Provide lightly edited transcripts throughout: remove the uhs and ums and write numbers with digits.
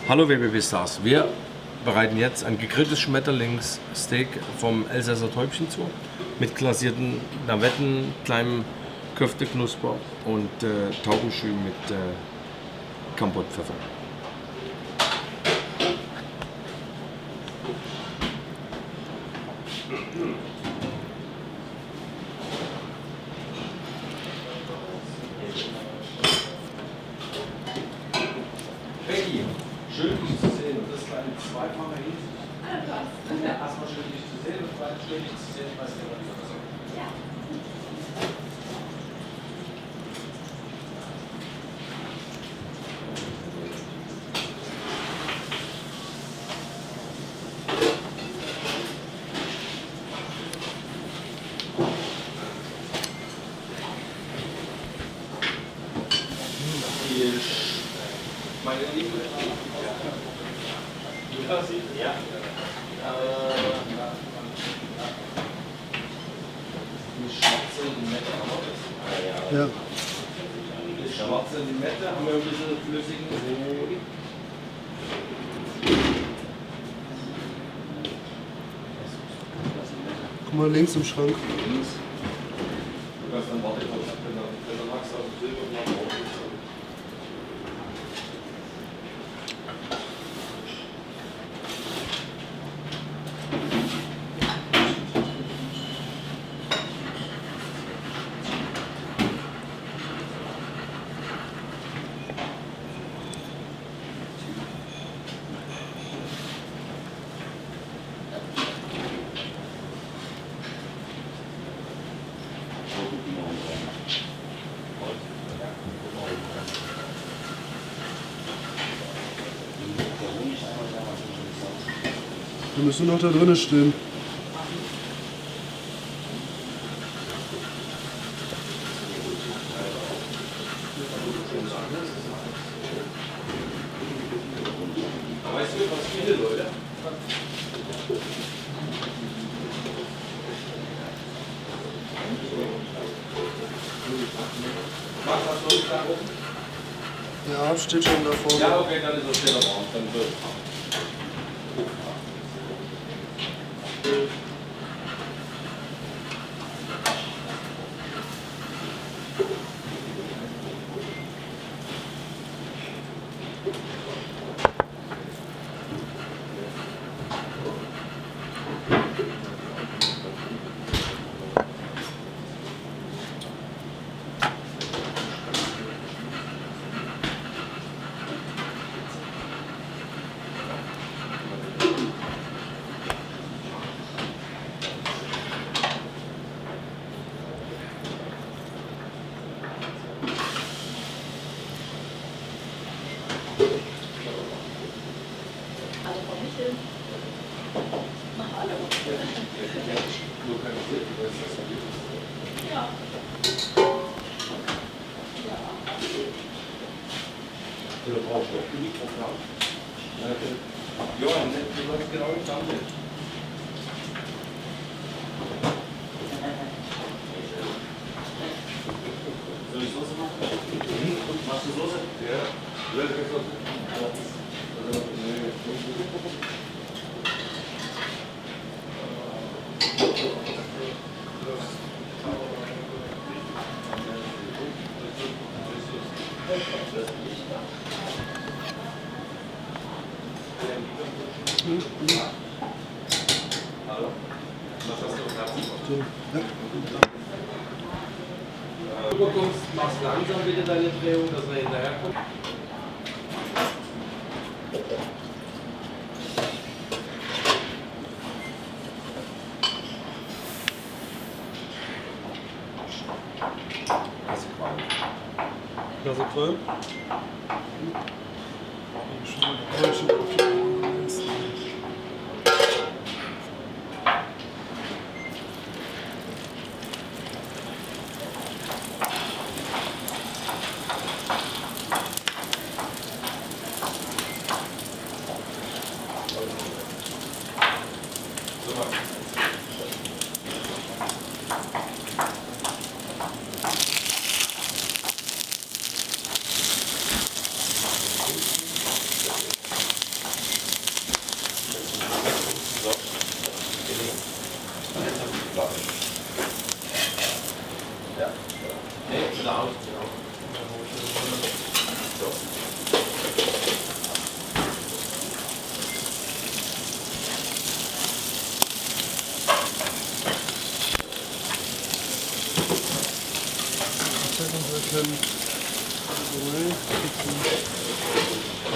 Hallo WBB Stars, wir bereiten jetzt ein gegrilltes Schmetterlingssteak vom Elsässer Täubchen zu, mit glasierten Navetten, kleinem Köfteknusper und Taubenschü mit Kampottpfeffer. Becky, schön dich zu sehen. Und das war eine zweifache Hinsicht. Erstmal schön dich zu sehen und zweitens schön dich zu sehen. Ich weiß nicht, was ich das sage. Ja. Meine Liebe, ja. Die schwarze Limette haben wir das. Ja. Die schwarze Limette haben wir ein bisschen flüssigen Honig. Guck mal links im Schrank. Du kannst dann warten, wenn der Max auf dem Silber nach Hause ist. Wir müssen noch da drinnen stehen. Weißt du, was viele Leute? Max, hast du uns da oben? Ja, steht schon da vorne. Ja, okay, dann ist das schneller warm. Dann wird du brauchst doch die Mikrofon. Ja, du läufst genau im Fernsehen. Soll ich Soße machen? Machst du Soße? Ja. Welche Soße? Hallo? Was hast du So, ja. Du bekommst, machst langsam bitte deine Drehung, dass er hinterherkommt. Klasse voll.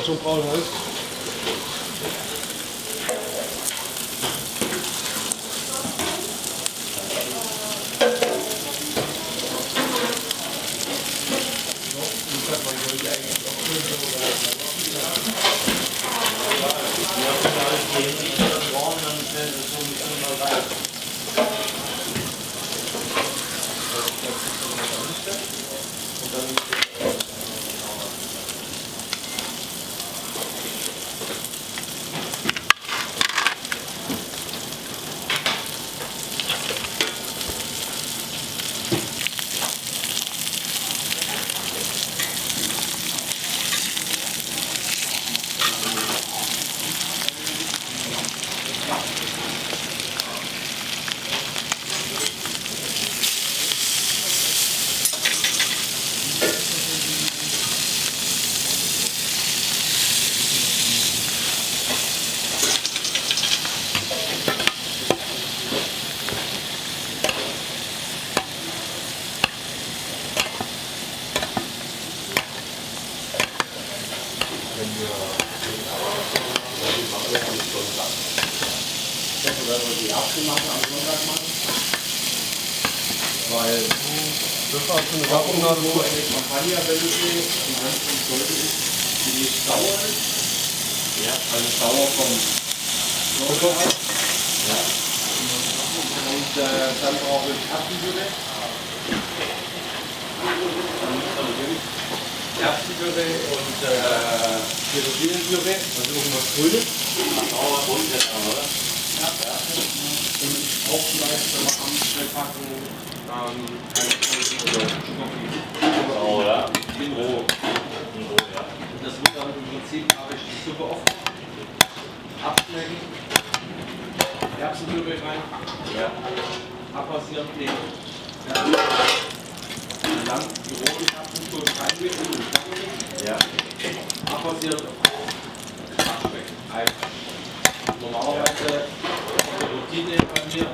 Achtung, Paul, halt. Weil Das war schon eine Waffennadel. so eine Champagnerwelle sollte ist, die nicht sauer ist. Ja. Also sauer vom Knochen her. Ja. Und dann brauche ich Erbsenpüree. Erbsenpüree und Petersilien-Püree, also irgendwas Grünes. Sauer und oder? Ja. Und ich brauche vielleicht am Packen eine Scheibe oder Schnucki. Oh ja. In roh. Ja. Und das wird dann im Prinzip, habe ich die Suppe offen, abschmecken, Erbsenpüree rein, Ja. abpassieren, nehmen. Ja. Dann die roten Erbsenpüree reingeben und schmecken. Ja. Abpassieren, abschmecken. Einfach. Normalerweise die Routine bei mir,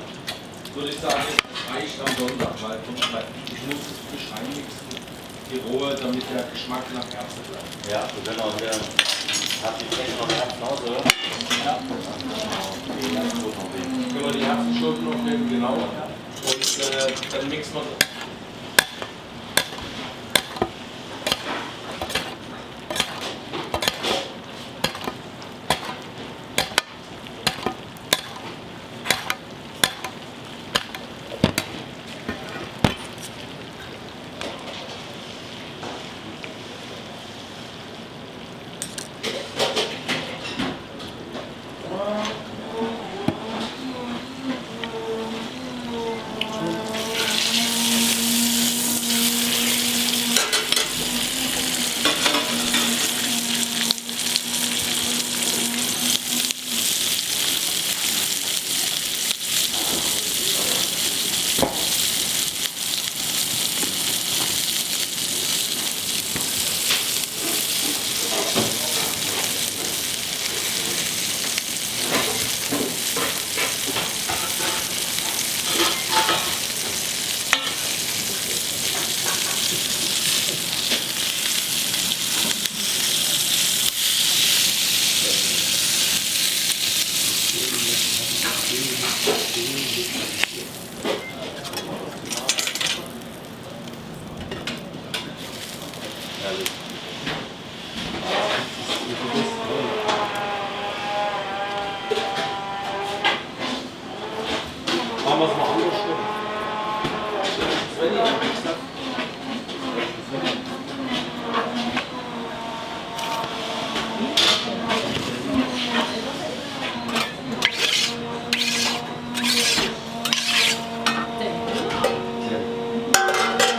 würde ich sagen, es reicht am Sonntag, weil ich muss das frisch reinmixen, die rohe, damit der Geschmack nach Erbsen bleibt. Ja, wir können auch wieder. Habt ihr vielleicht noch Herzen aus, oder? Ja. Können wir die Erbsenschoten noch nehmen, genau. Und dann mixen wir das. Machen wir es mal andersrum. Svenny, wie gesagt.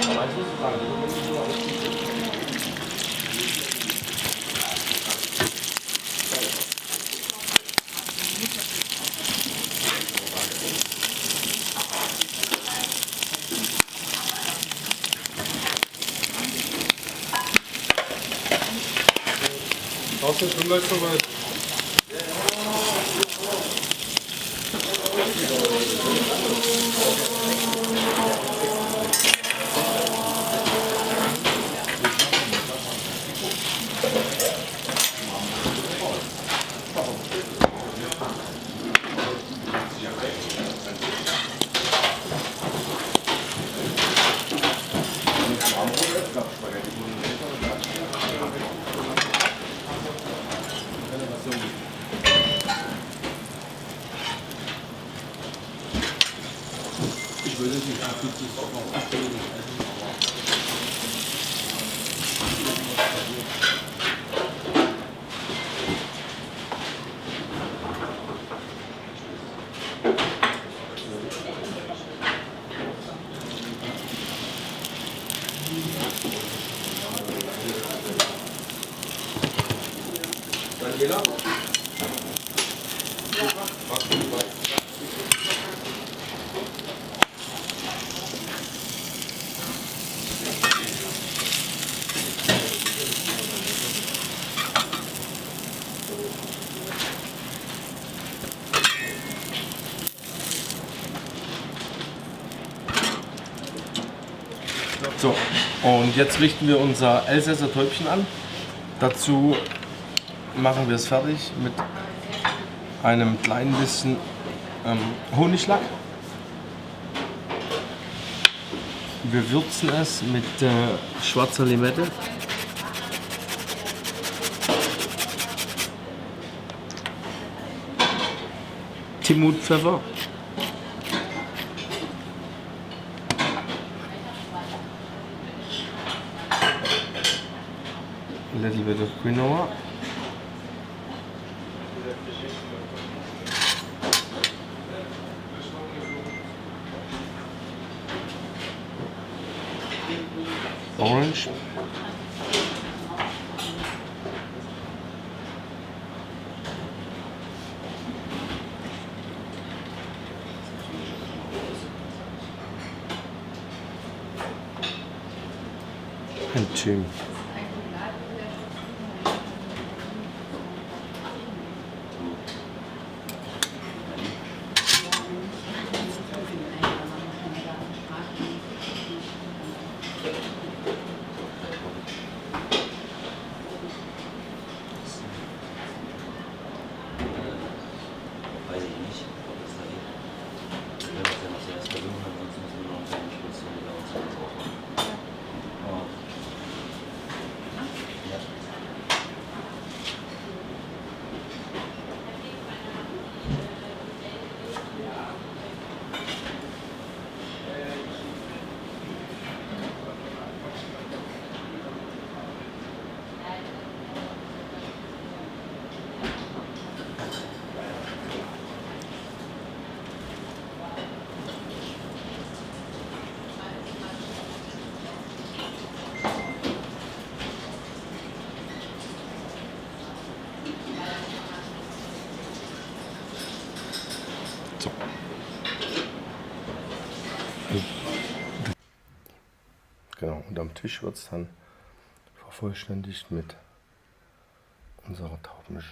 Aber eins muss ich sagen, du musst nur Draußen schon gleich soweit. Daniela? So, und jetzt richten wir unser Elsässer Täubchen an. Dazu machen wir es fertig mit einem kleinen bisschen Honiglack. Wir würzen es mit schwarzer Limette. Timotpfeffer. A little bit of quinoa. Orange. And thyme. Weiß ich nicht, ob es da geht. Wir werden das ja noch zuerst versuchen, ansonsten müssen wir noch einen kleinen Schluss wieder uns ausmachen. Ja. So. Genau, und am Tisch wird es dann vervollständigt mit unserer Taubenjus.